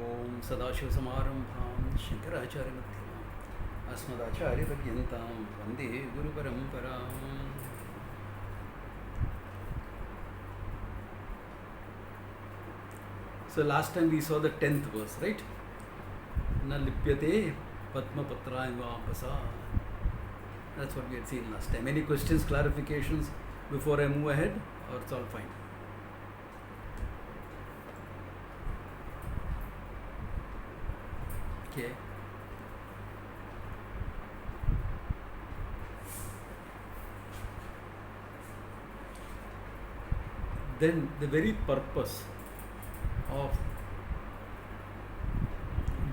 ओम सदाशिवसमारम्भां शङ्कराचार्यमध्यमाम् अस्मदाचार्यपर्यन्तां वन्दे गुरुपरम्पराम्. So last time we saw the 10th verse, right? Na lipyate padmapatrayamvapasa. That's what we had seen last time. Any questions, clarifications before I move ahead, or it's all fine? Okay. Then the very purpose of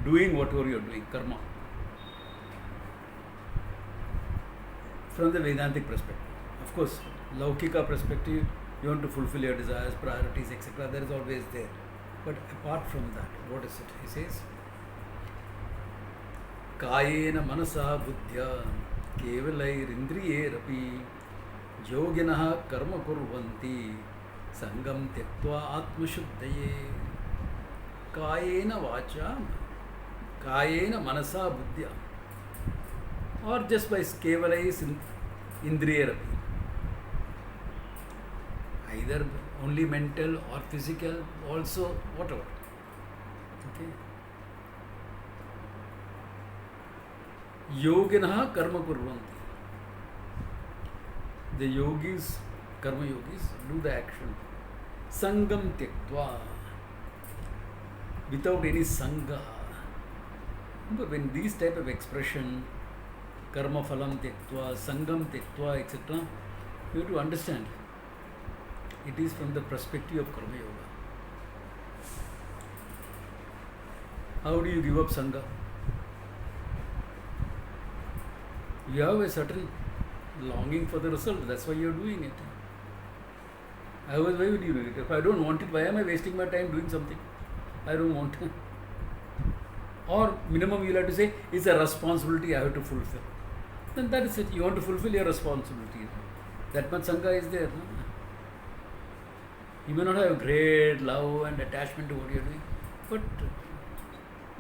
doing whatever you are doing, karma, from the Vedantic perspective. Of course, Laukika perspective, you want to fulfill your desires, priorities, etc. That is always there. But apart from that, what is it? He says, Kayena manasa buddhya kevalairindriyerapi yoginaha karma kurvanti sangam tyaktva atmashuddhaye. Kayena vacha, Kayena manasa buddhya, or just by kevalais indriyerapi, either only mental or physical, also whatever. Okay. Yoginaha karma kurvanti. The yogis, karma yogis, do the action. Sangam tyaktva, without any sangha. But when these type of expression, karma phalam tyaktva, sangam tyaktva, etc., you have to understand, it is from the perspective of karma yoga. How do you give up sangha? You have a certain longing for the result, that's why you are doing it. Otherwise, why would you do it? If I don't want it, why am I wasting my time doing something I don't want? Or minimum you will have to say, it's a responsibility I have to fulfill. Then that is it. You want to fulfill your responsibility. That much sangha is there. No? You may not have great love and attachment to what you are doing, but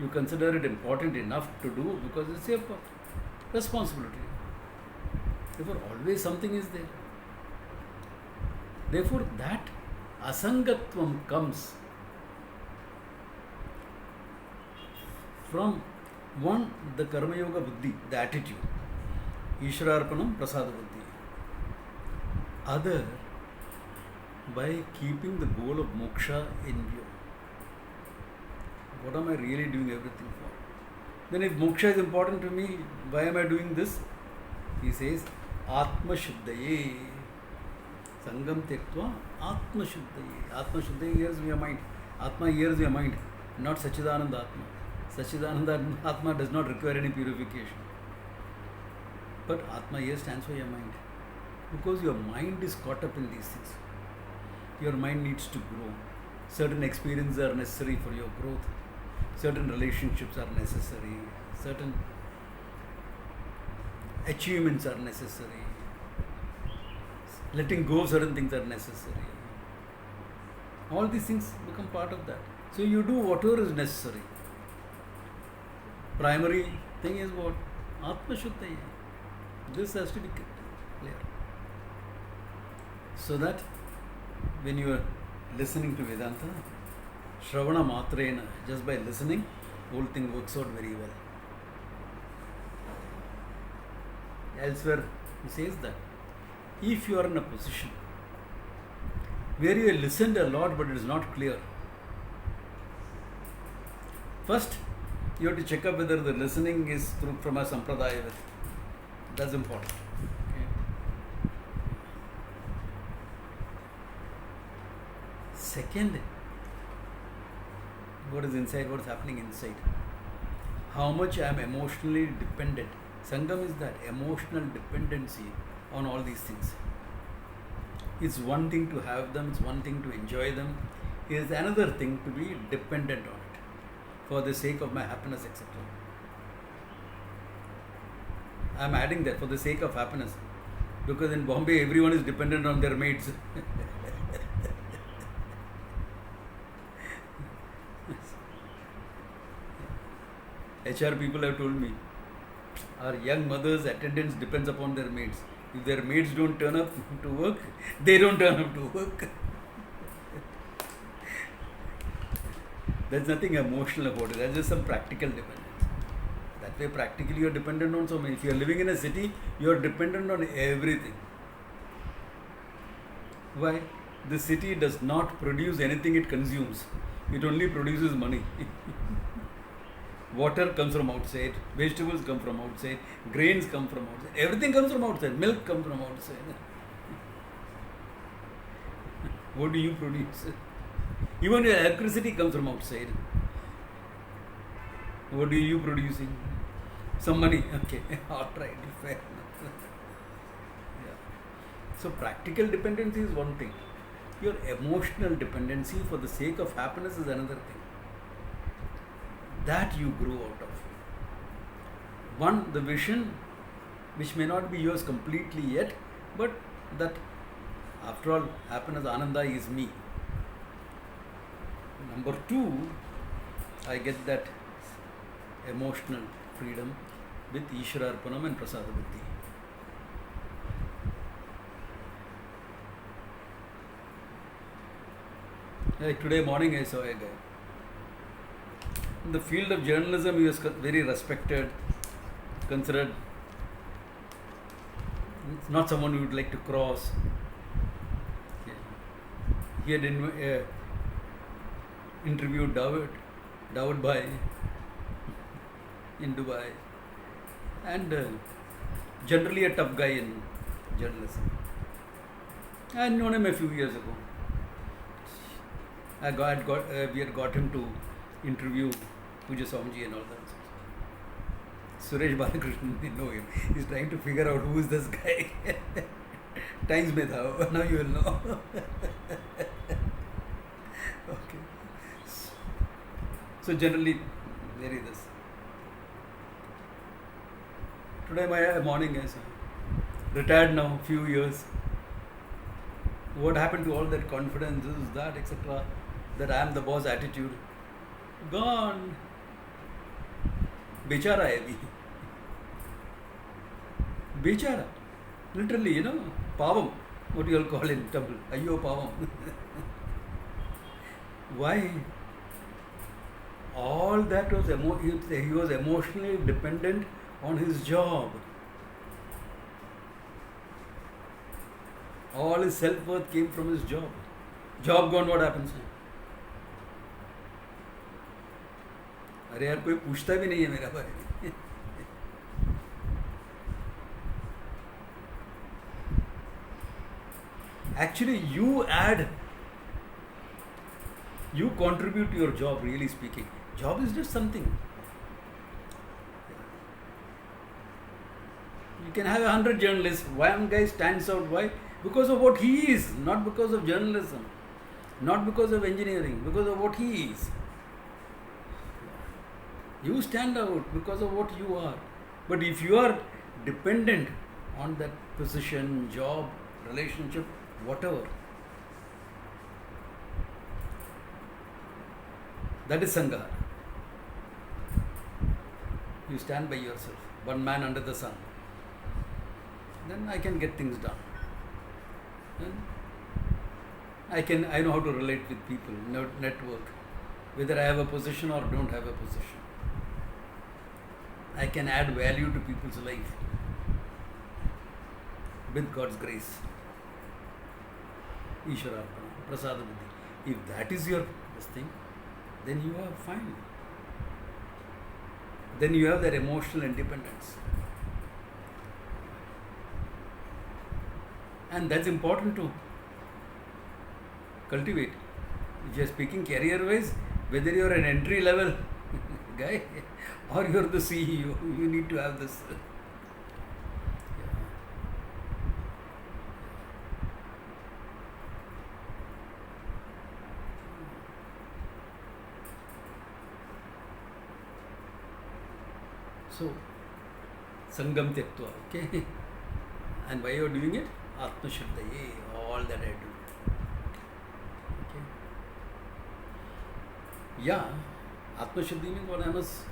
you consider it important enough to do because it's your responsibility. Therefore, always something is there. Therefore, that asangatvam comes from one, the karma yoga buddhi, the attitude, Ishwararpanam prasada buddhi. Other, by keeping the goal of moksha in view. What am I really doing everything for? Then if moksha is important to me, why am I doing this? He says, Atma Shuddhaye. Sangam Tyaktva Atma Shuddhaye. Atma Shuddhaye hears your mind. Atma hears your mind, not Sachidananda Atma. Sachidananda Atma does not require any purification. But Atma here stands for your mind. Because your mind is caught up in these things. Your mind needs to grow. Certain experiences are necessary for your growth. Certain relationships are necessary. Certain achievements are necessary. Letting go of certain things are necessary. All these things become part of that. So you do whatever is necessary. Primary thing is what? Atma Shuddhaya. This has to be clear. So that when you are listening to Vedanta, Shravana Matrena, just by listening, whole thing works out very well. Elsewhere, he says that if you are in a position where you have listened a lot but it is not clear, first you have to check up whether the listening is from a sampradaya. That's important. Okay. Second, what is inside, what is happening inside. How much I am emotionally dependent. Sangam is that emotional dependency on all these things. It's one thing to have them, it's one thing to enjoy them. It is another thing to be dependent on it for the sake of my happiness, etc. I am adding that for the sake of happiness. Because in Bombay, everyone is dependent on their maids. HR people have told me, our young mothers' attendance depends upon their maids. If their maids don't turn up to work, they don't turn up to work. There's nothing emotional about it. There's just some practical dependence. That way, practically, you're dependent on so many. If you're living in a city, you're dependent on everything. Why? The city does not produce anything it consumes. It only produces money. Water comes from outside, vegetables come from outside, grains come from outside, everything comes from outside, milk comes from outside. What do you produce? Even your electricity comes from outside. What are you producing? Some money. Okay, alright, fair enough. Yeah. So practical dependency is one thing. Your emotional dependency for the sake of happiness is another thing. That you grow out of. One, the vision, which may not be yours completely yet, but that after all, happiness, Ananda is me. Number two, I get that emotional freedom with Ishwararpanam and Prasada Buddhi. Like today morning, I saw a guy. In the field of journalism, he was very respected, considered not someone you would like to cross. He had interviewed Dawood Bhai in Dubai, and generally a tough guy in journalism. I had known him a few years ago. We had got him to interview Puja Swamiji and all that. Suresh Balakrishnan, we know him. He's trying to figure out who is this guy. Times mein tha, now you will know. Okay. So generally, there is this. Today my morning is retired now, few years. What happened to all that confidence, this, that, etc., that I am the boss attitude? Gone. Bechara hai abhi. Bechara. Literally, pavam. What you all call in Tamil. Ayyo pavam. Why? All that was, he was emotionally dependent on his job. All his self-worth came from his job. Job gone, what happens? अरे यार कोई पूछता भी नहीं है मेरा बारे में. Actually, you contribute to your job, really speaking. Job is just something. You can have 100 journalists. One guy stands out. Why? Because of what he is, not because of journalism, not because of engineering, because of what he is. You stand out because of what you are. But if you are dependent on that position, job, relationship, whatever, that is Sangha. You stand by yourself, one man under the sun. Then I can get things done. Then I know how to relate with people, network, whether I have a position or don't have a position. I can add value to people's life with God's grace. Ishwararpanam, Prasada Buddhi. If that is your thing, then you are fine. Then you have that emotional independence. And that's important to cultivate. If you are speaking career-wise, whether you are an entry-level guy or you are the CEO, you need to have this. So, Sangam Tyaktva, okay? And why you are doing it? Atma Shuddhaye, all that I do. Okay? Yeah, Atma Shuddhi means what I must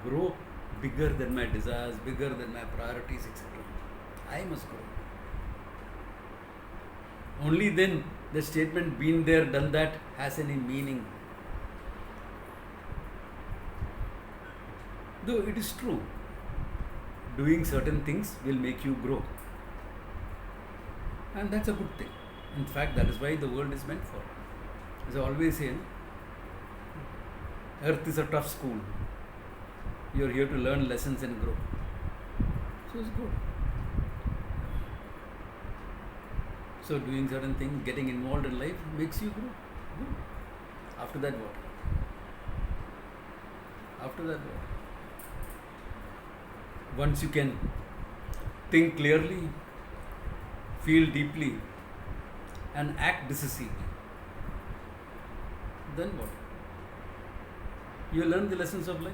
grow bigger than my desires, bigger than my priorities, etc. I must grow. Only then the statement been there, done that has any meaning. Though it is true, doing certain things will make you grow. And that's a good thing. In fact, that is why the world is meant for. As I always say, Earth is a tough school. You are here to learn lessons and grow. So it's good. So doing certain things, getting involved in life makes you grow. Good. After that what? After that what? Once you can think clearly, feel deeply, and act decisively, then what? You learn the lessons of life.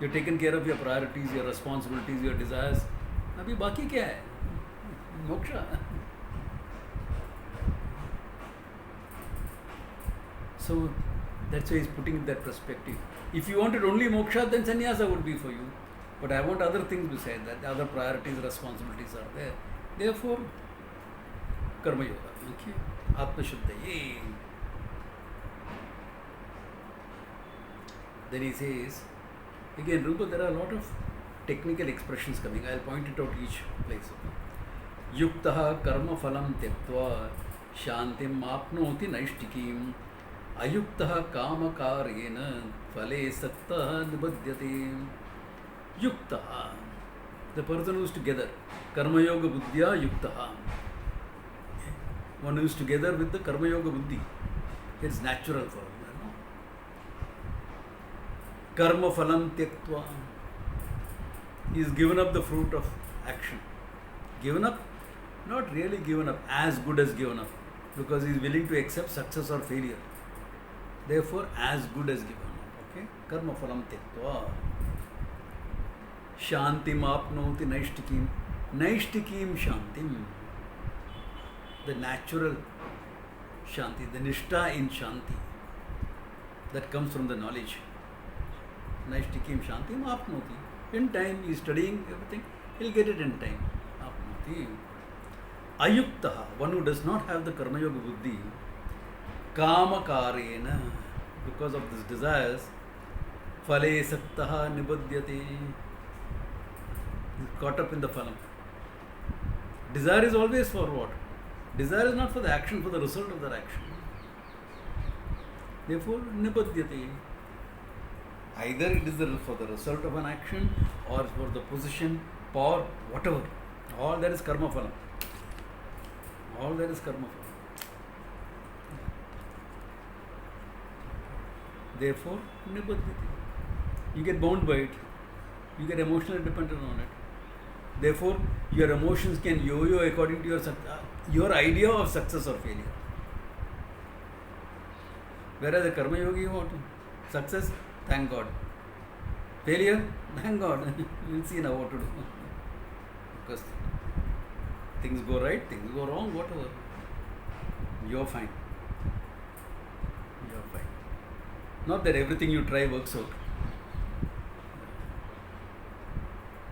You're taken care of your priorities, your responsibilities, your desires. अभी बाकी क्या है? Moksha. So that's why he's putting that perspective. If you wanted only moksha, then sannyasa would be for you. But I want other things besides that. Other priorities, responsibilities are there. Therefore, karma yoga. Okay. Atma shuddhaye. Then he says, again, Rupa, there are a lot of technical expressions coming. I'll point it out each place. Yuktaha karma phalam tyaktva shantim apnoti naishtikim ayuktaha kamakaryena phale saktah nibadyate. Yuktaha, the person who is together. Karma yoga buddhya yuktaha. One who is together with the karma yoga buddhi. It's natural for him. Karma phalam tyaktva. He has given up the fruit of action. Given up? Not really given up, as good as given up. Because he is willing to accept success or failure. Therefore, as good as given up. Okay? Karma phalam tyaktva. Shantim apnoti naishtikim. Naishtikim shantim. The natural shanti, the nishta in shanti. That comes from the knowledge. Naishtikim shantim apnoti. In time, he is studying everything, he'll get it in time. Apnoti. Ayuktaha, one who does not have the karma yoga buddhi, kamakarena, because of these desires, phale saktaha nibadyate. Caught up in the phalam. Desire is always for what? Desire is not for the action, for the result of that action. Therefore, nibadyate. Either it is for the result of an action or for the position or whatever. All that is karma phalam. All that is karma phalam. Therefore, nibadyate. You get bound by it. You get emotionally dependent on it. Therefore, your emotions can yo-yo according to your idea of success or failure. Whereas a karma yogi, what? Success, thank God. Failure, thank God. We'll see now what to do. Because things go right, things go wrong, whatever. You're fine. You're fine. Not that everything you try works out.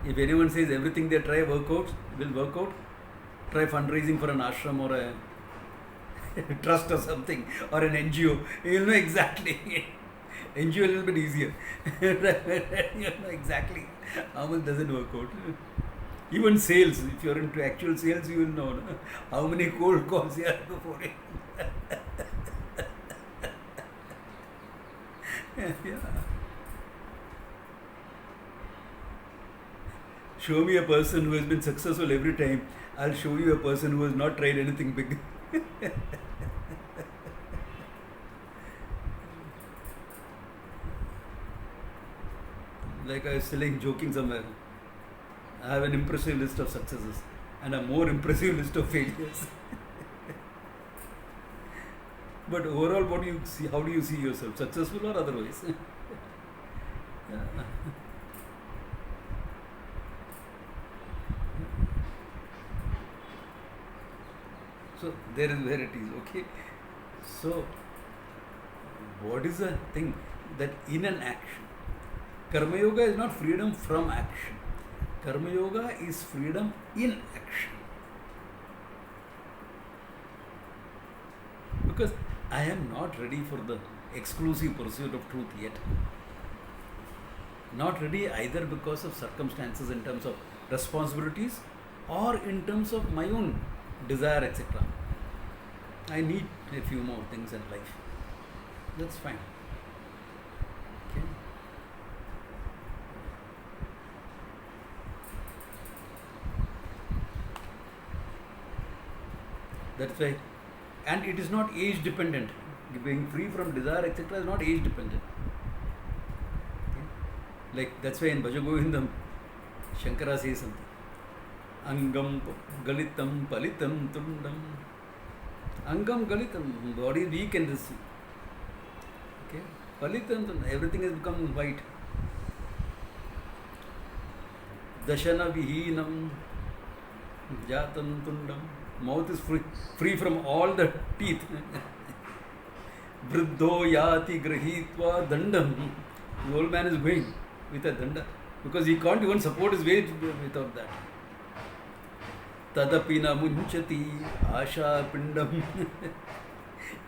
If anyone says everything they try will work out, try fundraising for an ashram or a trust or something, or an NGO, you'll know exactly. NGO a little bit easier. You'll know exactly how much doesn't work out. Even sales, if you're into actual sales, you will know, no? How many cold calls you have before it. Yeah. Show me a person who has been successful every time. I'll show you a person who has not tried anything big. Like I was joking somewhere. I have an impressive list of successes and a more impressive list of failures. But overall, what do you see? How do you see yourself? Successful or otherwise? Yeah. So there is where it is. Okay. So what is the thing? That in an action. Karma Yoga is not freedom from action. Karma Yoga is freedom in action. Because I am not ready for the exclusive pursuit of truth yet. Not ready either because of circumstances in terms of responsibilities or in terms of my own desire, etc. I need a few more things in life. That's fine. Okay. That's why, and it is not age dependent. Being free from desire, etc., is not age dependent. Okay. Like that's why in Bhaja Govindam, Shankara says something. Angam galitam palitam tundam. Angam galitam, body is weak and this. Okay. Palitam tundam, everything has become white. Dashana vihinam jatam tundam. Mouth is free from all the teeth. Vriddho yati grahitva dandam. The old man is going with a danda because he can't even support his weight without that. Tadapina munchati asha pindam.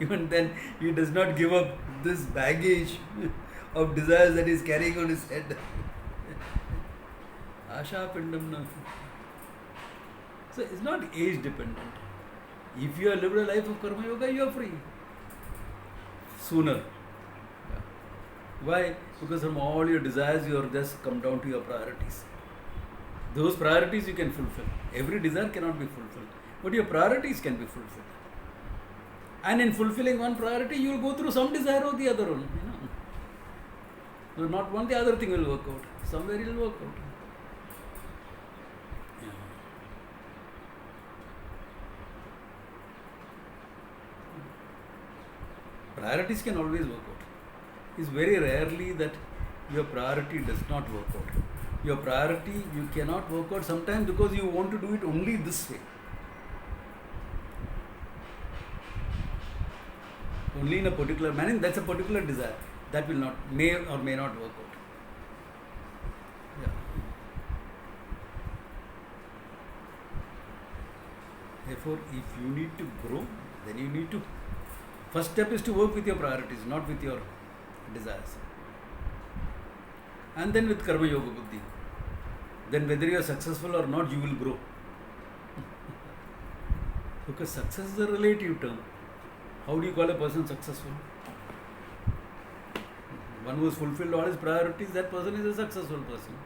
Even then, he does not give up this baggage of desires that he is carrying on his head. Asha pindam na. So it's not age dependent. If you have lived a life of Karma Yoga, you are free. Sooner. Yeah. Why? Because from all your desires, you are just come down to your priorities. Those priorities you can fulfill. Every desire cannot be fulfilled. But your priorities can be fulfilled. And in fulfilling one priority, you will go through some desire or the other one. So not one, the other thing will work out. Somewhere it will work out. Priorities can always work out. It's very rarely that your priority does not work out. Your priority you cannot work out sometimes because you want to do it only this way. Only in a particular manner, that's a particular desire. That will not, may or may not work out. Yeah. Therefore, if you need to grow, then you need to. First step is to work with your priorities, not with your desires. And then with Karma Yoga Buddhi. Then whether you are successful or not, you will grow. Because success is a relative term. How do you call a person successful? One who has fulfilled all his priorities, that person is a successful person.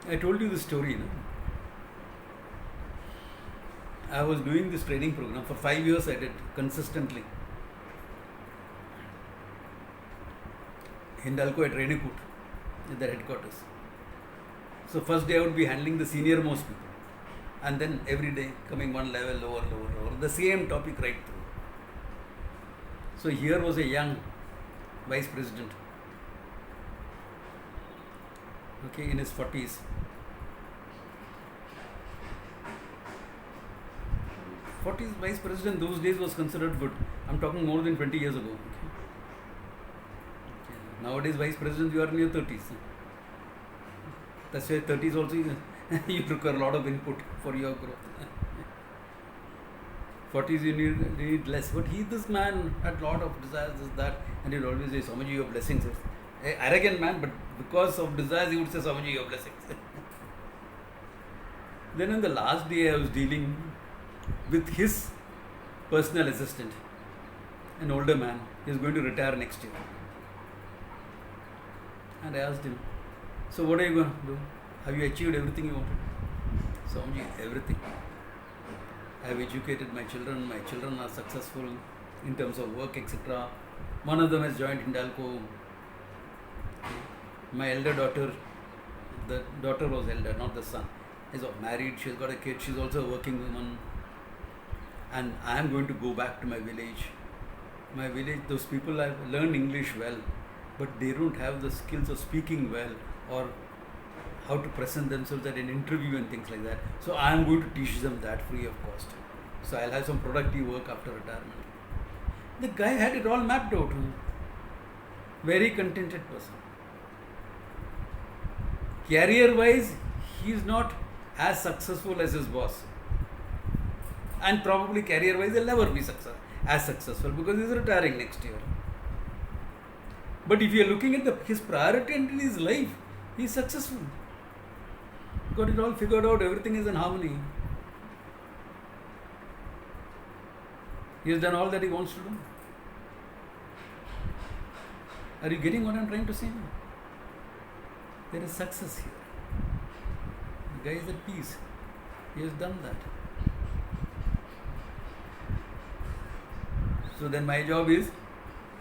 I told you the story, no? I was doing this training program for 5 years. I did consistently. Hindalco at Renikut, at their headquarters. So first day I would be handling the senior most people, and then every day coming one level lower, the same topic right through. So here was a young vice president, okay, in his 40s. 40s vice president those days was considered good. I'm talking more than 20 years ago. Okay. Nowadays vice president you are in your 30s. That's why 30s also you require a lot of input for your growth. 40s you need less. But this man had a lot of desires, this, that, and he would always say, Swamiji, your blessings. An arrogant man, but because of desires he would say, Swamiji, your blessings. Then on the last day I was dealing with his personal assistant, an older man. He is going to retire next year. And I asked him, so what are you going to do? Have you achieved everything you wanted? Swamiji, everything. I have educated my children are successful in terms of work, etc. One of them has joined Hindalco. My elder daughter, the daughter was elder, not the son, is married, she's got a kid, she's also a working woman. And I am going to go back to my village. My village, those people have learned English well, but they don't have the skills of speaking well or how to present themselves at an interview and things like that. So I am going to teach them that free of cost. So I'll have some productive work after retirement. The guy had it all mapped out. Very contented person. Career-wise, he is not as successful as his boss. And probably career-wise, he'll never be as successful because he's retiring next year. But if you are looking at his priority in his life, he is successful. Got it all figured out, everything is in harmony. He has done all that he wants to do. Are you getting what I am trying to say now? There is success here. The guy is at peace. He has done that. So then my job is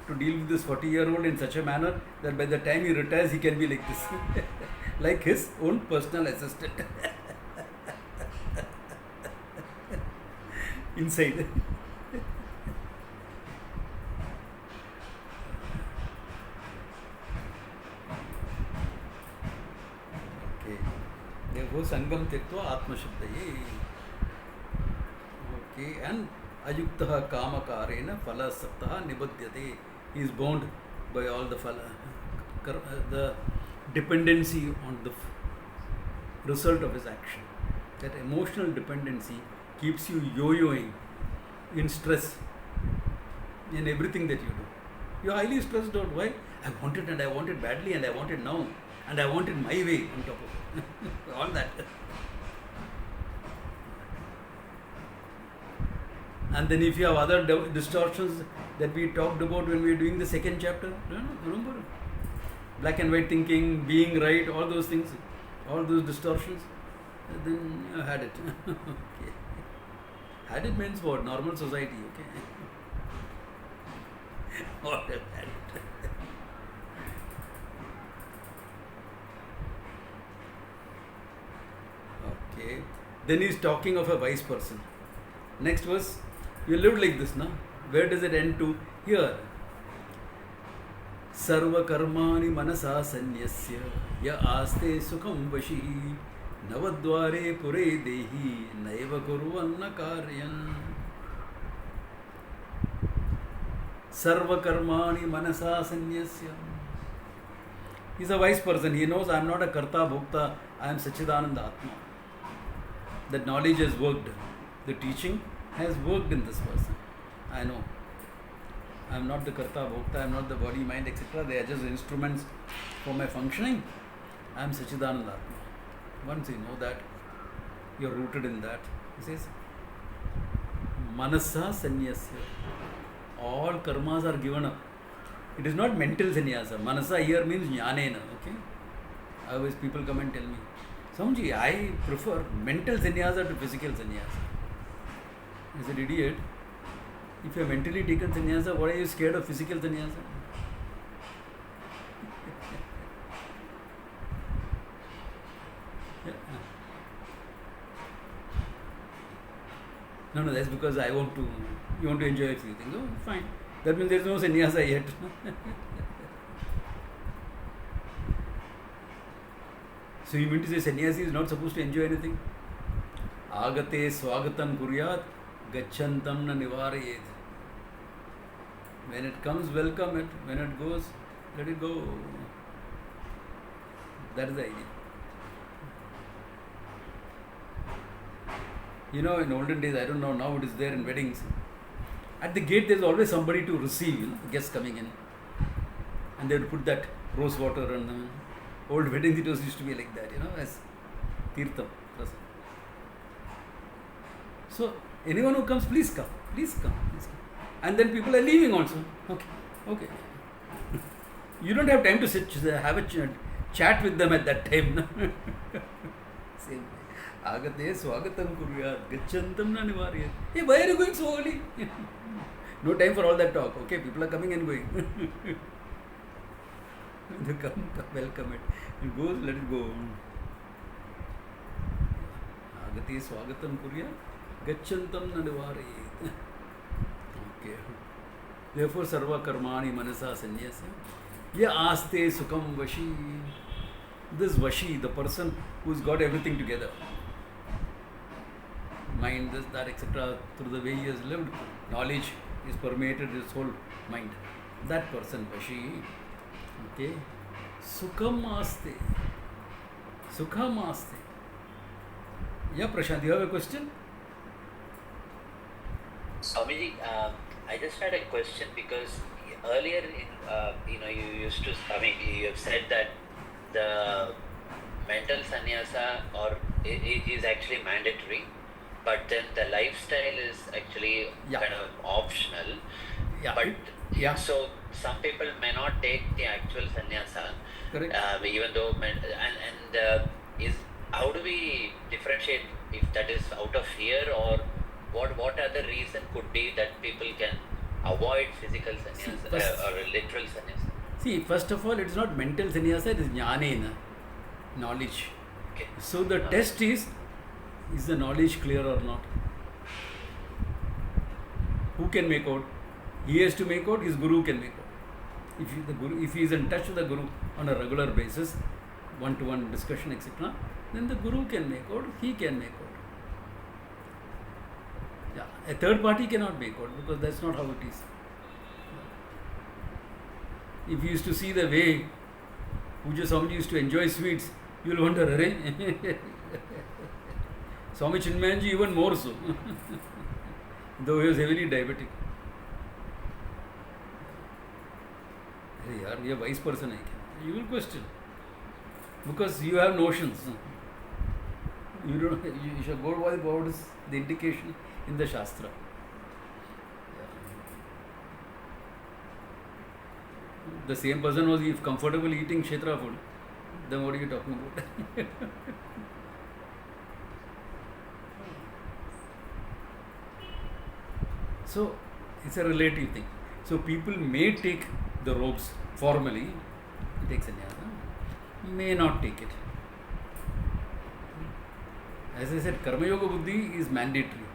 to deal with this 40-year-old in such a manner that by the time he retires, he can be like this. Like his own personal assistant. Inside. Okay. Therefore, Sangam Tektva Atma Shuddhaye. Okay. And Ayuktaha Kamakarena Phala Saktaha Nibadyate. He is bound by all the phala, the dependency on the result of his action. That emotional dependency keeps you yo-yoing in stress in everything that you do. You are highly stressed out. Why? I want it and I want it badly and I want it now and I want it my way on top of it. All that. And then if you have other distortions that we talked about when we were doing the second chapter, remember? Black and white thinking, being right, all those things, all those distortions, then you had it. Okay. Had it means what? Normal society, okay? What had it? Okay. Then he's talking of a wise person. Next verse, you lived like this, no? Where does it end to? Here. Sarva karmani manasa sanyasya ya aste sukham vashi navadware pure dehi naiva kuruvanna karyan. Sarva karmani manasa sanyasya. He's a wise person. He knows I am not a karta bhokta, I am Sachidananda Atma. That knowledge has worked. The teaching has worked in this person. I know. I am not the karta bhokta, I am not the body, mind, etc. They are just instruments for my functioning. I am Sachidananda Atma. Once you know that, you are rooted in that. He says, Manasa Sanyasya. All karmas are given up. It is not mental sannyasa. Manasa here means jnanena. Okay? Always people come and tell me, Swamiji, I prefer mental sannyasa to physical sannyasa. I said, idiot. If you have mentally taken sannyasa, why are you scared of physical sannyasa? Yeah. No, that's because you want to enjoy a few things. Oh, fine. That means there is no sannyasa yet. So you mean to say sannyasi is not supposed to enjoy anything? Agate swagatam kuryat gachantam na nivarayet. When it comes, welcome it. When it goes, let it go. That is the idea. You know, in olden days, I don't know, now it is there in weddings. At the gate, there is always somebody to receive, guests coming in. And they would put that rose water and old weddings, it used to be like that, as tirtham. So, anyone who comes, please come, please come, please come. And then people are leaving also. Okay. You don't have time to sit, have a chat with them at that time. Same way. Agate swagatam kuryat gachantam na nivaryat. Hey, why are you going so early? No time for all that talk. Okay, people are coming and going. They come, welcome it. It goes, let it go. Agate swagatam kuryat gachantam na nivaryat. Okay. Therefore, sarva karmani manasa sanyasya ya aste sukham vashi. This vashi, the person who's got everything together, mind, this, that, etc., through the way he has lived, knowledge, is permeated his whole mind. That person, Vashi, okay, Sukham Aste. Sukham Aste. Yeah, Prashant, you have a question? Swamiji, I just had a question because earlier you used to, you have said that the mental sannyasa is actually mandatory, but then the lifestyle is actually kind of optional. Yeah. But so some people may not take the actual sannyasa. Correct. Even though how do we differentiate if that is out of fear, or what other reason could be that people can avoid physical sannyasa or literal sannyasa? See, first of all, it's not mental sannyasa, it is jnanena, knowledge. Okay. So the test is the knowledge clear or not? Who can make out? He has to make out, his guru can make out. If he is in touch with the guru on a regular basis, one-to-one discussion, etc., then the guru can make out, he can make out. Yeah, a third party cannot make out because that's not how it is. If you used to see the way Puja Swamiji used to enjoy sweets, you will wonder, Swami Chinmayanji even more so, though he was heavily diabetic. Hey, a wise person, you will question because you have notions. You should go by what is the indication in the Shastra. The same person was comfortable eating Kshetra food, then what are you talking about? So, it's a relative thing. So, people may take the robes formally, take sannyasa, may not take it. As I said, Karma Yoga Buddhi is mandatory.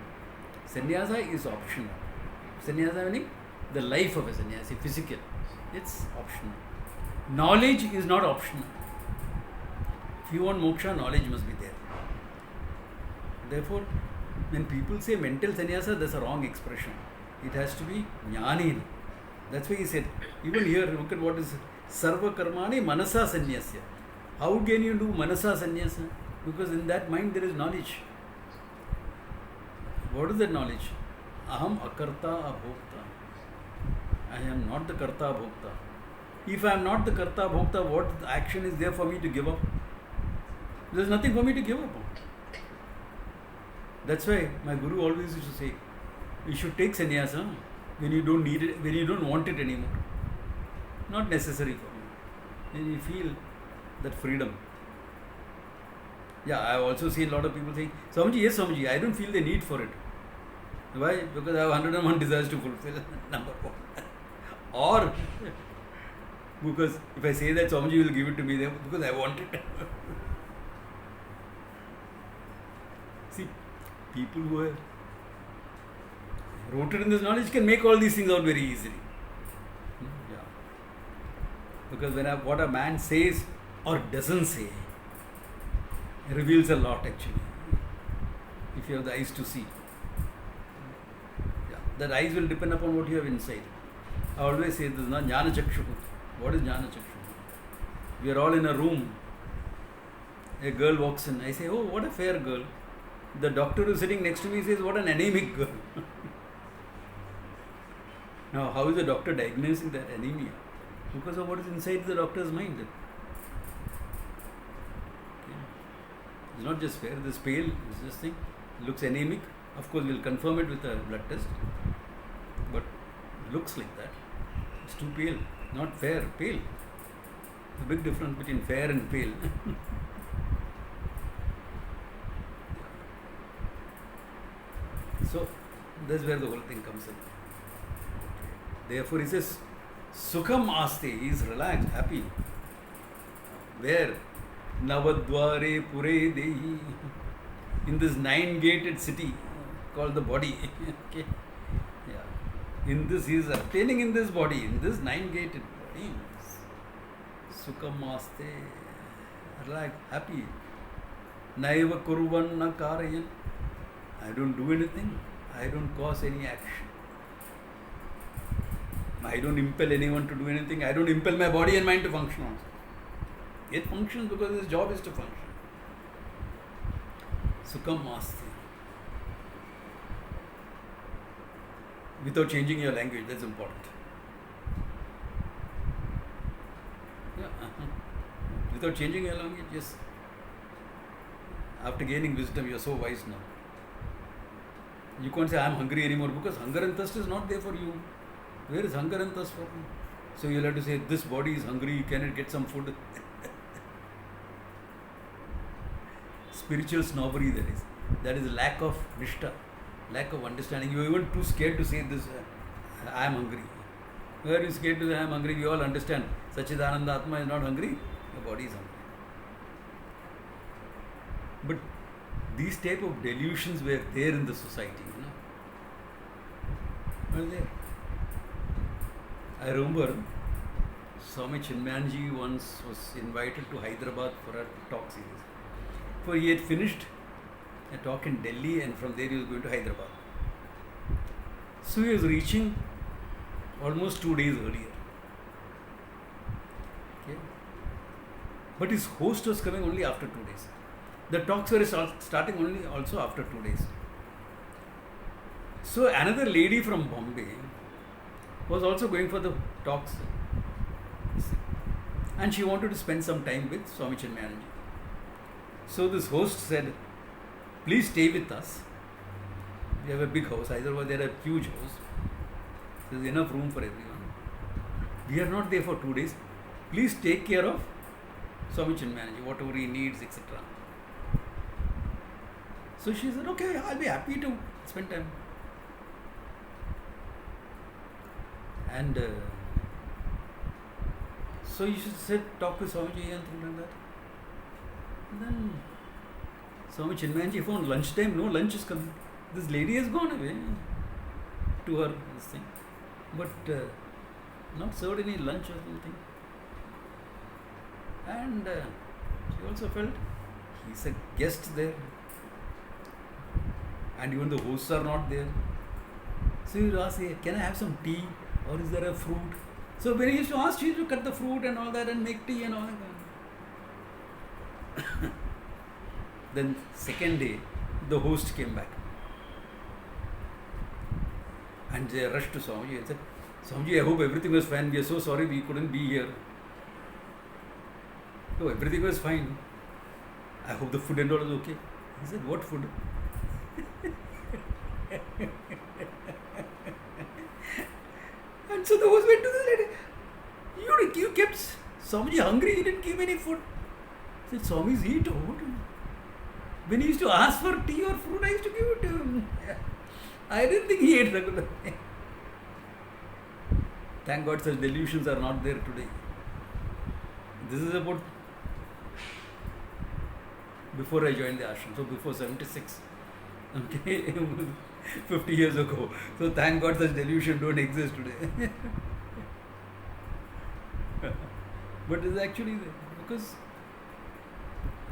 Sannyasa is optional. Sannyasa meaning the life of a sannyasi, physical. It's optional. Knowledge is not optional. If you want moksha, knowledge must be there. Therefore, when people say mental sannyasa, that's a wrong expression. It has to be jnanena. That's why he said, even here, look at what is sarva karmani manasa sannyasya. How can you do manasa sannyasa? Because in that mind there is knowledge. What is that knowledge? Aham akarta abhokta. I am not the karta bhokta. If I am not the karta bhokta, what action is there for me to give up? There is nothing for me to give up on. That's why my guru always used to say, you should take sannyasa when you don't need it, when you don't want it anymore. Not necessary for you. When you feel that freedom. Yeah, I have also seen a lot of people saying, Swamiji, yes Swamiji, I don't feel the need for it. Why? Because I have 101 desires to fulfill, number one. Or because if I say that Swamiji will give it to me, then because I want it. See, people who are rooted in this knowledge can make all these things out very easily. Yeah. Because what a man says or doesn't say reveals a lot actually. If you have the eyes to see. Yeah. That eyes will depend upon what you have inside. I always say this is not jnana chakshu. What is jnana chakshu? We are all in a room. A girl walks in. I say, oh, what a fair girl. The doctor who is sitting next to me says, what an anemic girl. Now, how is the doctor diagnosing that anemia? Because of what is inside the doctor's mind. Okay. It's not just fair, this pale, it's this thing. Looks anemic. Of course, we'll confirm it with a blood test. But looks like that. It's too pale. Not fair, pale. There's a big difference between fair and pale. So, that's where the whole thing comes in. Therefore, he says, Sukham aste, he is relaxed, happy. Where? Navadware pure dehi. In this 9-gated city called the body. Okay. Yeah. In this, he is obtaining in this body, in this 9-gated body. Sukham aste, relaxed, happy. Naiva kurvan na karayan. I don't do anything. I don't cause any action. I don't impel anyone to do anything. I don't impel my body and mind to function also. It functions because its job is to function. Sukham masti. Without changing your language, that's important. Yeah, Without changing your language, yes. After gaining wisdom, you are so wise now. You can't say I am hungry anymore because hunger and thirst is not there for you. Where is hunger and thirst for you? So you'll have to say, this body is hungry, can it get some food? Spiritual snobbery there is. That is lack of nishta, lack of understanding. You are even too scared to say this, I am hungry. Where are you scared to say I am hungry? We all understand. Sachidananda Atma is not hungry, the body is hungry. But these type of delusions were there in the society, were there. I remember Swami Chinmayanji once was invited to Hyderabad for a talk series. For he had finished a talk in Delhi and from there he was going to Hyderabad. So he was reaching almost 2 days earlier. Okay. But his host was coming only after 2 days. The talks were starting only also after 2 days. So another lady from Bombay was also going for the talks. And she wanted to spend some time with Swami Chinmayanji. So this host said, please stay with us. We have a big house. Hyderabad, there are a huge house. There is enough room for everyone. We are not there for 2 days. Please take care of Swami Chinmayanji, whatever he needs, etc. So she said, okay, I'll be happy to spend time. And so you should sit, talk with Swamiji and things like that. And then Swami Chinmayanji found lunchtime, no lunch is coming. This lady has gone away to her this thing. But not served any lunch or something. And she also felt he's a guest there. And even the hosts are not there. So you ask, can I have some tea or is there a fruit? So when he used to ask, she used to cut the fruit and all that and make tea and all that. Then second day, the host came back. And they rushed to Swamiji and said, Swamiji, I hope everything was fine. We are so sorry we couldn't be here. Oh, everything was fine. I hope the food and all was okay. He said, what food? And so the host went to the lady. You kept Swamiji hungry, he didn't give any food. He said, Swami's eat or what? When he used to ask for tea or fruit, I used to give it to him. I didn't think he ate regularly. Thank God such delusions are not there today. This is about before I joined the ashram, so before 76. Okay, 50 years ago. So thank God such delusions don't exist today. But it's actually there because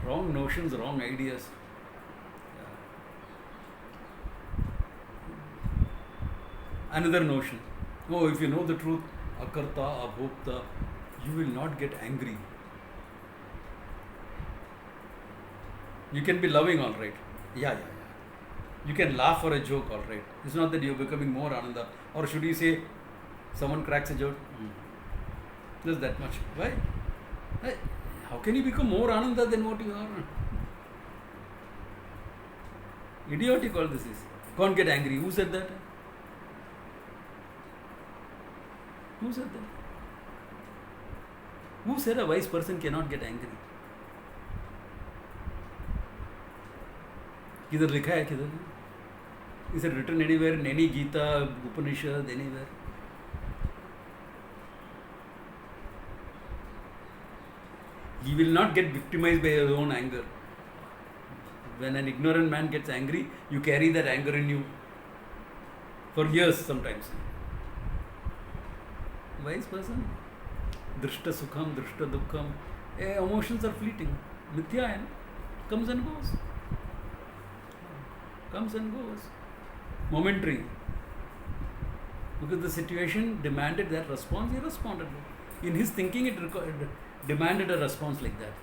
wrong notions, wrong ideas. Another notion. Oh, if you know the truth, akarta, abhokta, you will not get angry. You can be loving, all right. Yeah. You can laugh for a joke, all right. It's not that you're becoming more ananda. Or should you say, someone cracks a joke? Just that much. Why? How can you become more ananda than what you are? Idiotic all this is. Can't get angry. Who said that? Who said that? Who said a wise person cannot get angry? किधर लिखा है किधर? Is it written anywhere in any Geeta, Upanishad, anywhere? He will not get victimized by your own anger. When an ignorant man gets angry, you carry that anger in you for years sometimes. Wise person, drishta sukham, drishta dukkham. Emotions are fleeting. Mithya comes and goes. Comes and goes. Momentary. Because the situation demanded that response, he responded. In his thinking, it demanded a response like that.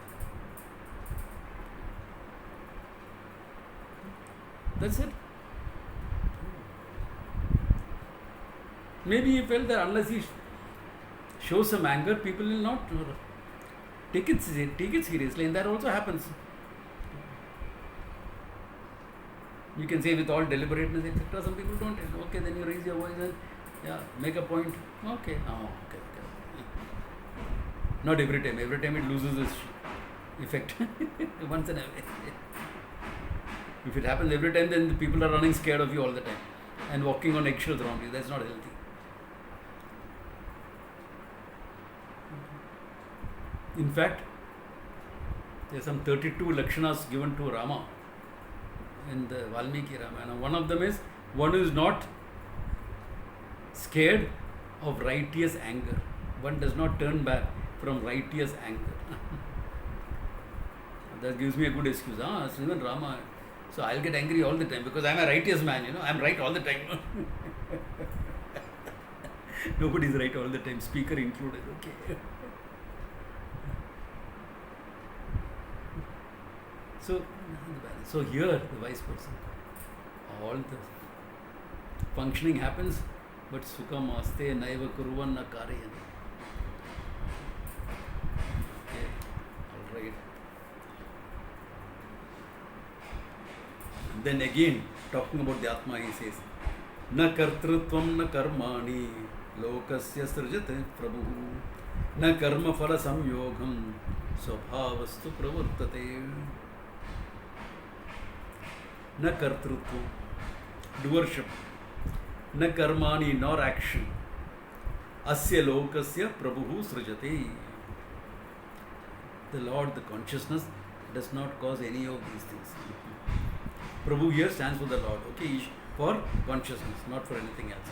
That's it. Maybe he felt that unless he shows some anger, people will not take it seriously, and that also happens. You can say with all deliberateness, etc. Some people don't. Okay, then you raise your voice and make a point. Okay, okay. Not every time. Every time it loses its effect. Once in a way. If it happens every time, then the people are running scared of you all the time and walking on eggshells around you. That's not healthy. In fact, there are some 32 Lakshanas given to Rama in the Valmiki Ramayana. One of them is, one who is not scared of righteous anger. One does not turn back from righteous anger. That gives me a good excuse. It's even Rama. So I'll get angry all the time because I'm a righteous man, I'm right all the time. Nobody is right all the time, speaker included. Okay. So here, the vice person, all the functioning happens, but sukham aste naiva kuruvan na karyan. Okay, all right. And then again, talking about the Atma, he says, na kartrutvam na karmani lokasya srijate prabhu na karma phala samyogam swabhavastu pravartate. Na kartrutvam, doership, na karmani, nor action, asya lokasya prabhu srijate. The Lord, the consciousness, does not cause any of these things. Prabhu here stands for the Lord, okay, for consciousness, not for anything else.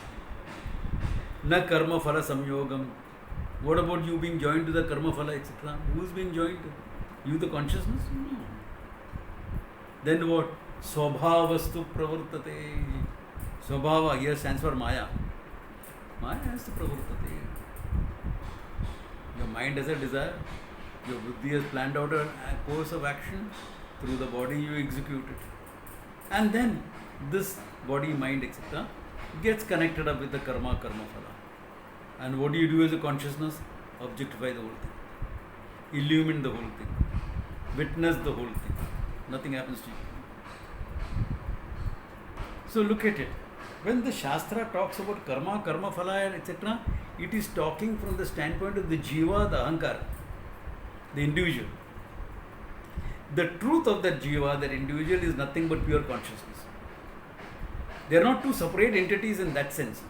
Na karma phala samyogam. What about you being joined to the karma phala, etc.? Who is being joined? You, the consciousness? No. Then what? Swabhavastu pravartate. Swabhava here stands for Maya. Maya has to pravartate. Your mind has a desire. Your buddhi has planned out a course of action. Through the body you execute it. And then this body, mind, etc. gets connected up with the karma phala. And what do you do as a consciousness? Objectify the whole thing. Illumine the whole thing. Witness the whole thing. Nothing happens to you. So look at it. When the Shastra talks about karma phala, etc., it is talking from the standpoint of the jiva, the ahankara, the individual. The truth of that jiva, that individual, is nothing but pure consciousness. They are not two separate entities in that sense.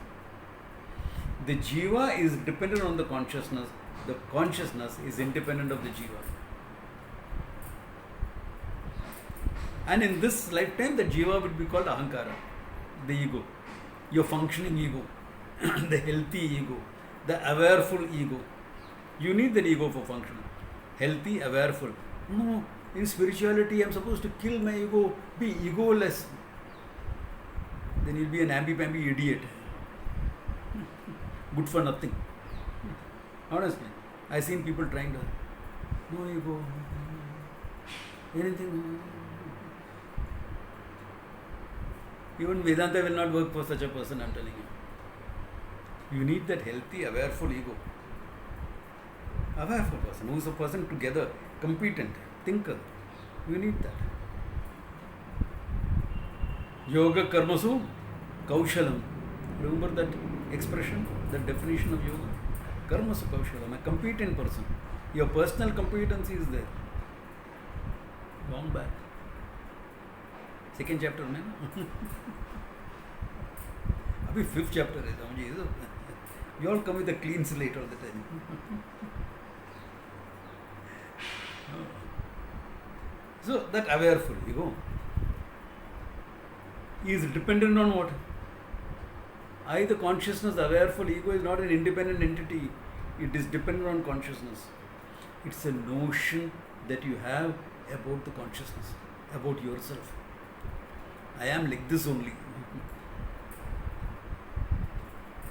The jiva is dependent on the consciousness. The consciousness is independent of the jiva. And in this lifetime, the jiva will be called ahankara, the ego, your functioning ego, the healthy ego, the awareful ego. You need that ego for functioning. Healthy, awareful. No, in spirituality, I'm supposed to kill my ego, be egoless. Then you'll be an ambi-pambi idiot. Good for nothing. Honestly, I've seen people trying to, no ego, anything. Even Vedanta will not work for such a person, I'm telling you. You need that healthy, awareful ego. Awareful person, who is a person together, competent, thinker. You need that. Yoga karmasu kaushalam. Remember that expression, that definition of yoga? Karmasu kaushalam, a competent person. Your personal competency is there. Long back. Second chapter, man. Abhi fifth chapter is. You all come with a clean slate all the time. So that awareful ego is dependent on what? The consciousness, the awareful ego is not an independent entity. It is dependent on consciousness. It's a notion that you have about the consciousness, about yourself. I am like this only.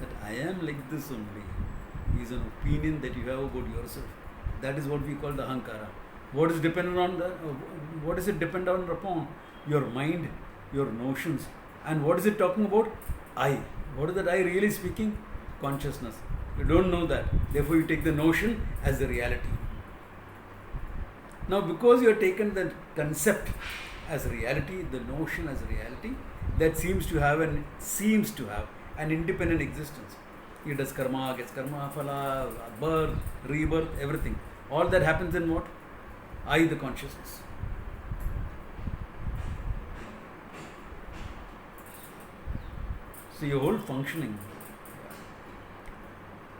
That I am like this only is an opinion that you have about yourself. That is what we call the ahankara. What is dependent on what is it dependent upon? Your mind, your notions. And what is it talking about? I. What is that I really speaking? Consciousness. You don't know that. Therefore you take the notion as the reality. Now because you have taken the concept as reality, the notion as reality, that seems to have an independent existence. It does karma, gets karma, phala, birth, rebirth, everything. All that happens in what? I, the consciousness. So your whole functioning,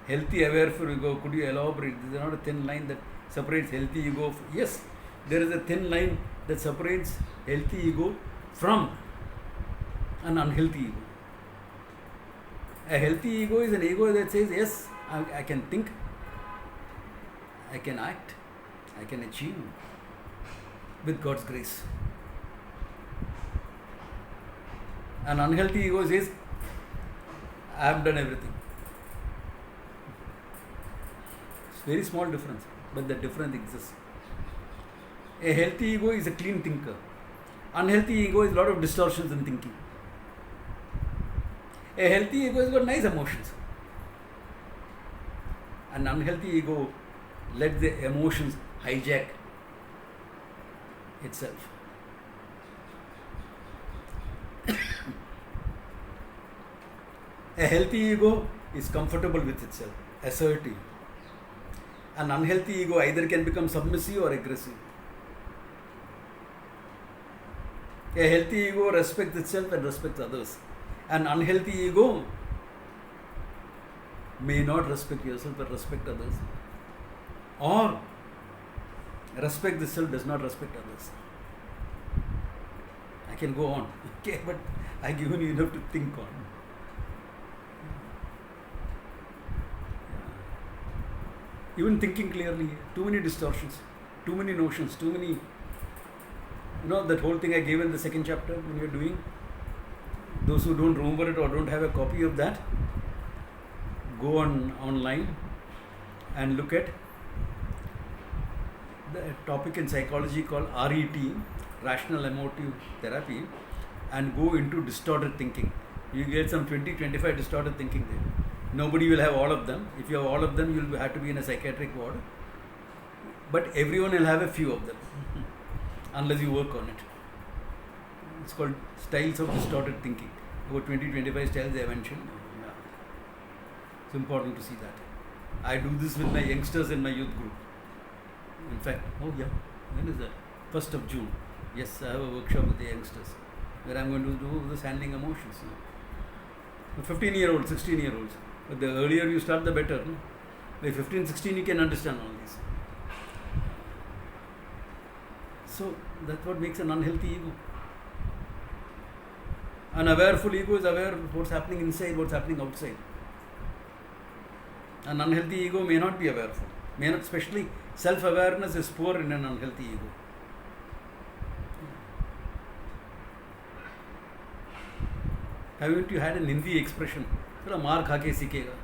healthy aware for ego, could you elaborate? There is not a thin line that separates healthy ego. Yes, there is a thin line that separates healthy ego from an unhealthy ego. A healthy ego is an ego that says, yes, I can think, I can act, I can achieve with God's grace. An unhealthy ego says, I have done everything. It's a very small difference, but the difference exists. A healthy ego is a clean thinker. Unhealthy ego is a lot of distortions in thinking. A healthy ego has got nice emotions. An unhealthy ego lets the emotions hijack itself. A healthy ego is comfortable with itself, assertive. An unhealthy ego either can become submissive or aggressive. A healthy ego respects itself and respects others. An unhealthy ego may not respect yourself but respect others. Or respect itself does not respect others. I can go on, okay, but I have given you enough to think on. Even thinking clearly, too many distortions, too many notions, too many, that whole thing I gave in the second chapter when you are doing. Those who don't remember it or don't have a copy of that, go online and look at the topic in psychology called RET, Rational Emotive Therapy, and go into distorted thinking. You get some 20-25 distorted thinking there. Nobody will have all of them. If you have all of them, you will have to be in a psychiatric ward. But everyone will have a few of them, unless you work on it. It's called styles of distorted thinking. About 20-25 styles they mentioned. Yeah. It's important to see that. I do this with my youngsters in my youth group. In fact, when is that? 1st of June. Yes, I have a workshop with the youngsters where I'm going to do this handling emotions. 15-year-olds, 16-year-olds. But the earlier you start, the better. No? By 15, 16, you can understand all these. So that's what makes an unhealthy ego. An awareful ego is aware of what's happening inside, what's happening outside. An unhealthy ego may not be awareful. May not, especially self-awareness is poor in an unhealthy ego. Haven't you had an Hindi expression? Maar kha ke seekhega.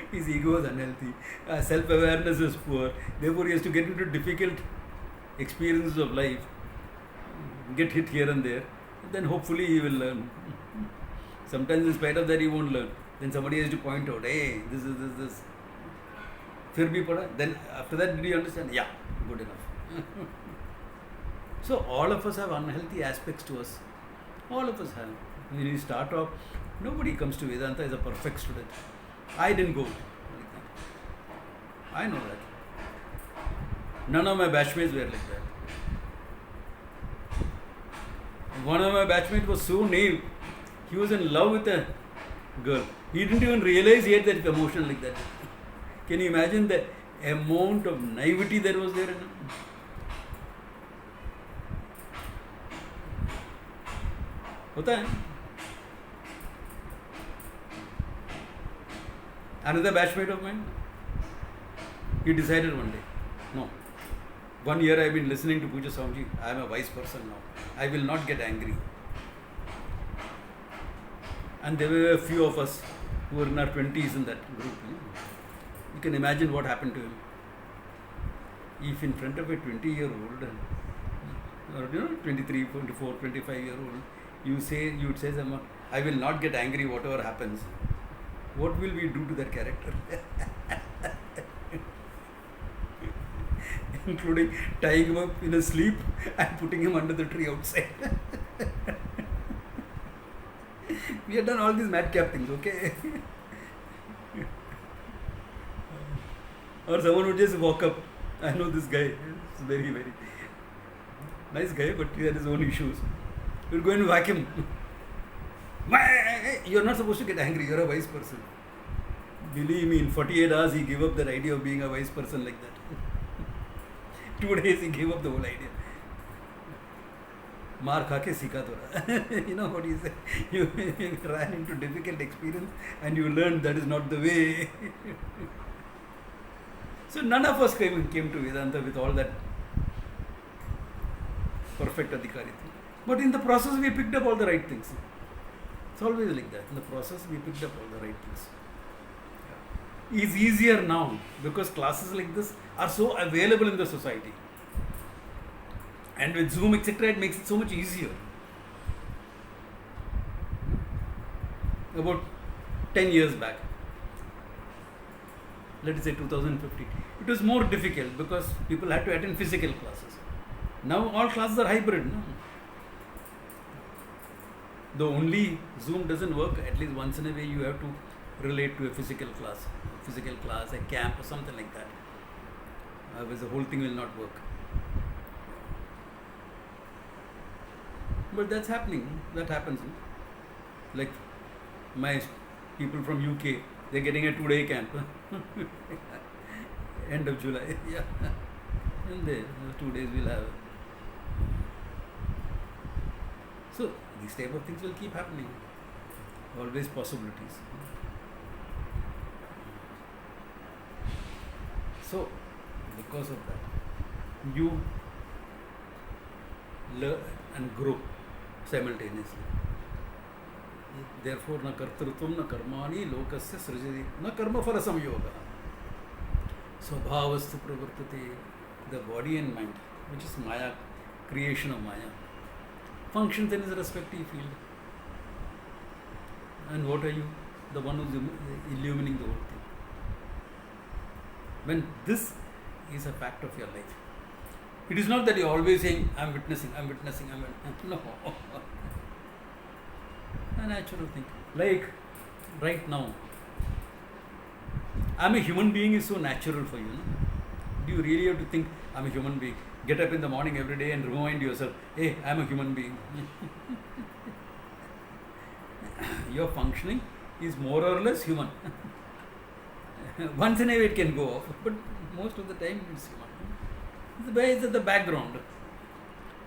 His ego is unhealthy. Self-awareness is poor. Therefore, he has to get into difficult experiences of life, get hit here and there. Then hopefully he will learn. Sometimes in spite of that he won't learn. Then somebody has to point out, hey, this. Fir bhi pada. Then after that, did you understand? Yeah, good enough. So all of us have unhealthy aspects to us. All of us have. When you start off, nobody comes to Vedanta as a perfect student. I didn't go like that. I know that. None of my batchmates were like that. One of my batchmates was so naive. He was in love with a girl. He didn't even realize he had that emotion like that. Can you imagine the amount of naivety that was there in him? होता है. Another batchmate of mine, he decided one day, no, 1 year I have been listening to Puja Swamiji, I am a wise person now, I will not get angry. And there were a few of us who were in our 20s in that group. You can imagine what happened to him. If in front of a 20-year-old, or 23, 24, 25-year-old, you would say someone, I will not get angry whatever happens. What will we do to that character? Including tying him up in a sleep and putting him under the tree outside. We have done all these madcap things, okay? Or someone would just walk up. I know this guy. He's very, very nice guy, but he had his own issues. We'll go and whack him. You're not supposed to get angry. You're a wise person. Believe me, in 48 hours he gave up that idea of being a wise person like that. 2 days he gave up the whole idea. Maar kha ke sikha thoda. You know what he said? You ran into difficult experience and you learned that is not the way. So none of us came to Vedanta with all that perfect adhikari thing. But in the process we picked up all the right things. It's always like that. In the process we picked up all the right things. It's easier now because classes like this are so available in the society. And with Zoom, etc., it makes it so much easier. About 10 years back, let us say 2015, it was more difficult because people had to attend physical classes. Now all classes are hybrid. No? The only Zoom doesn't work, at least once in a way you have to relate to a physical class, a camp or something like that. Otherwise the whole thing will not work. But that's happening. That happens. Like my people from UK, they're getting a 2-day camp. End of July. Yeah. And those 2 days we'll have. So these type of things will keep happening. Always possibilities. So because of that, you learn and grow simultaneously. Therefore, na kartrutvam na karmani lokasya srijati na karma phala samyoga. Swabhavastu pravartate. The body and mind, which is Maya, creation of Maya, functions in its respective field. And what are you? The one who's illumining the whole thing. When this is a fact of your life, it is not that you're always saying, I'm witnessing. No. A natural thing. Like right now, I'm a human being is so natural for you. No? Do you really have to think, I'm a human being? Get up in the morning every day and remind yourself, hey, I'm a human being. Your functioning is more or less human. Once in a way it can go off, but most of the time it's human. It's at the background.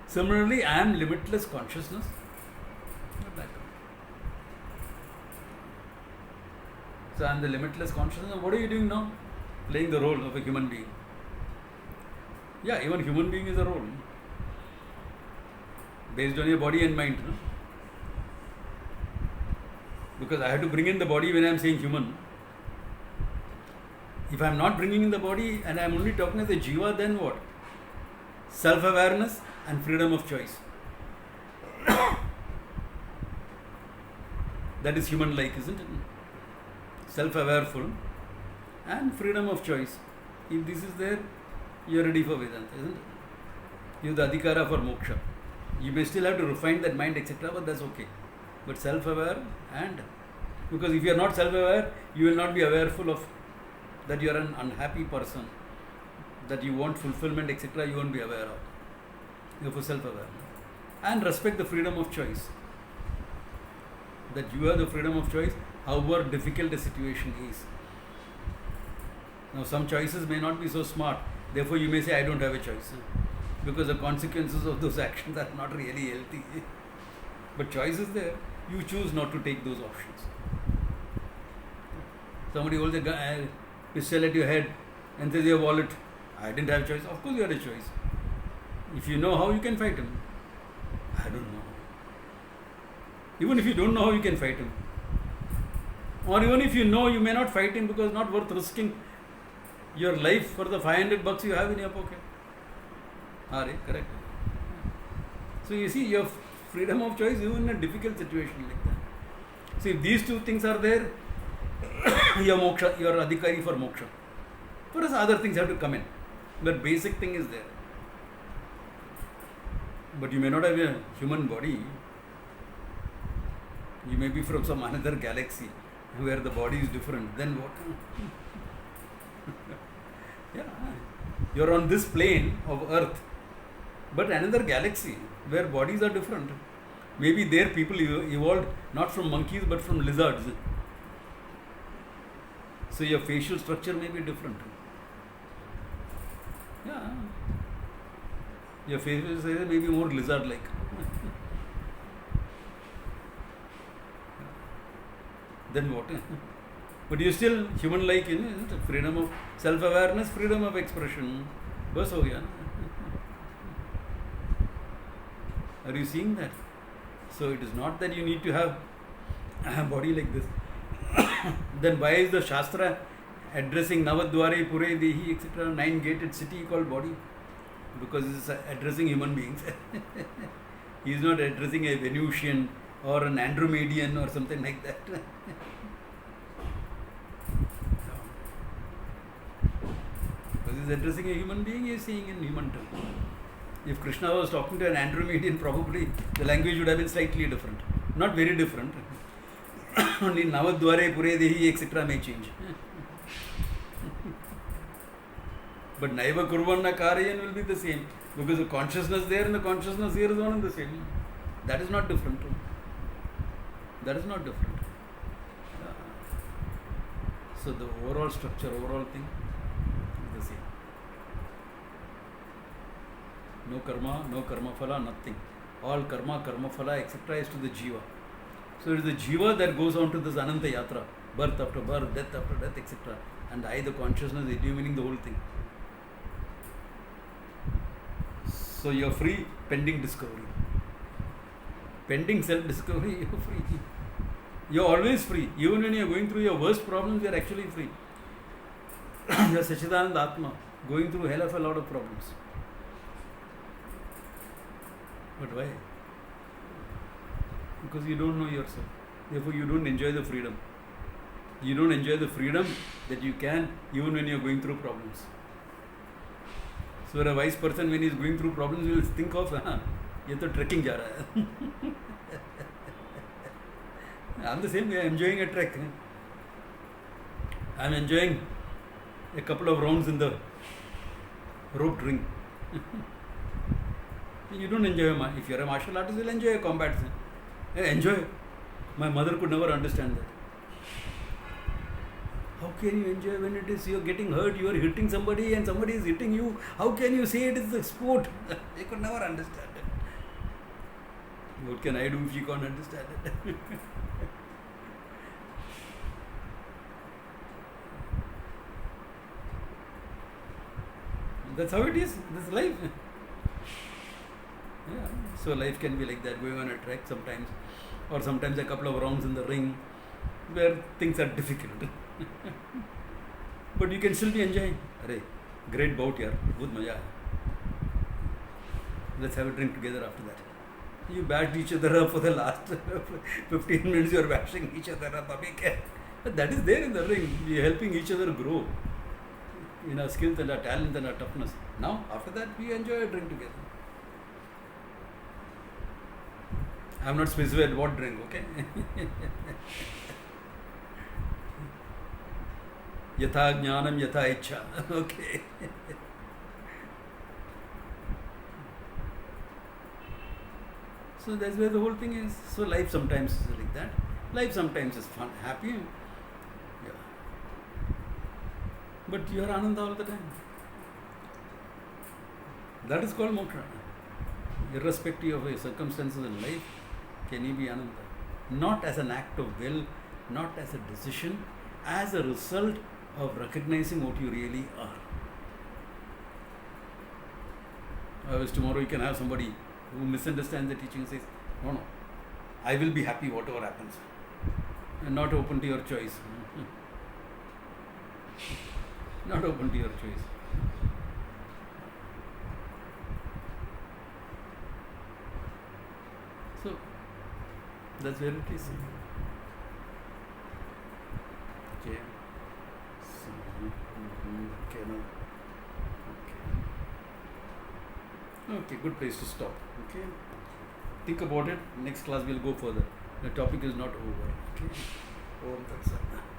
Similarly, I am limitless consciousness. The background. So I am the limitless consciousness. What are you doing now? Playing the role of a human being. Yeah, even human being is a role. Based on your body and mind. No? Because I have to bring in the body when I am saying human. If I am not bringing in the body and I am only talking as a jiva, then what? Self-awareness and freedom of choice. That is human-like, isn't it? Self-awareful and freedom of choice. If this is there, you are ready for Vedanta, isn't it? You have the adhikara for moksha. You may still have to refine that mind, etc., but that's okay. But self-aware and... Because if you are not self-aware, you will not be awareful of that you are an unhappy person, that you want fulfillment, etc., you won't be aware of. Therefore, self-aware. And respect the freedom of choice. That you have the freedom of choice, however difficult the situation is. Now, some choices may not be so smart. Therefore, you may say, I don't have a choice. Because the consequences of those actions are not really healthy. But choice is there. You choose not to take those options. Somebody holds a pistol at your head and says, your wallet. I didn't have a choice. Of course, you had a choice. If you know how, you can fight him. I don't know. Even if you don't know how, you can fight him. Or even if you know, you may not fight him because it's not worth risking your life for the $500 you have in your pocket. Correct. So you see, you have freedom of choice even in a difficult situation like that. So if these two things are there, your moksha, your adhikari for moksha. For us, other things have to come in. But basic thing is there. But you may not have a human body. You may be from some another galaxy where the body is different. Then what? Yeah, you're on this plane of Earth, but another galaxy where bodies are different. Maybe there people evolved not from monkeys but from lizards. So your facial structure may be different. Yeah, your facial structure may be more lizard-like. Then what? But you're still human-like, isn't it? Freedom of self-awareness, freedom of expression. Bas ho gaya. Are you seeing that? So it is not that you need to have a body like this. Then why is the Shastra addressing Navadware, Pure, Dehi, etc., 9-gated city called body? Because it's addressing human beings. He is not addressing a Venusian or an Andromedian or something like that. Because he is addressing a human being, he is saying in human terms. If Krishna was talking to an Andromedian, probably the language would have been slightly different. Not very different. Only Navadware, Pure, Dehi, etc. may change. But Naiva Kurvanna Karyan will be the same. Because the consciousness there and the consciousness here is one and the same. That is not different. That is not different. So the overall structure, overall thing is the same. No karma phala, nothing. All karma phala, etc. is to the jiva. So it is the jiva that goes on to this Ananta Yatra, birth after birth, death after death, etc. And I, the consciousness, is illumining the whole thing. So you are free pending discovery. Pending self-discovery, you are free. You are always free. Even when you are going through your worst problems, you are actually free. You are Sachidananda Atma, going through hell of a lot of problems. But why? Because you don't know yourself. Therefore, you don't enjoy the freedom. You don't enjoy the freedom that you can even when you are going through problems. So a wise person, when he is going through problems, will think of, ye to trekking ja raha hai. I'm the same way, I'm enjoying a trek. I'm enjoying a couple of rounds in the roped ring. You don't enjoy, if you're a martial artist, you'll enjoy a combat. Enjoy. My mother could never understand that. How can you enjoy when it is you're getting hurt, you are hitting somebody and somebody is hitting you? How can you say it is a sport? They could never understand it. What can I do if you can't understand it? That's how it is. That's life. Yeah. So life can be like that, going on a trek sometimes, or sometimes a couple of rounds in the ring, where things are difficult. But you can still be enjoying. Arey, great bout yaar, bahut maja hai. Let's have a drink together after that. You bashed each other up for the last 15 minutes. You are bashing each other up. But that is there in the ring. We are helping each other grow in our skills and our talent and our toughness. Now, after that, we enjoy a drink together. I have not specified what drink, okay? Yatha jnanam yatha ichha. Okay. So that's where the whole thing is. So life sometimes is like that. Life sometimes is fun, happy. Yeah. But you are Ananda all the time. That is called moksha. Irrespective of your circumstances in life, can you be Ananda? Not as an act of will, not as a decision, as a result of recognizing what you really are. Otherwise, tomorrow you can have somebody who misunderstands the teaching and says, no, I will be happy whatever happens. and not open to your choice. Not open to your choice. So that's where it is. Okay. So, okay now. Okay, good place to stop. Okay. Think about it. Next class we'll go further. The topic is not over. Okay. Om Tat Sat.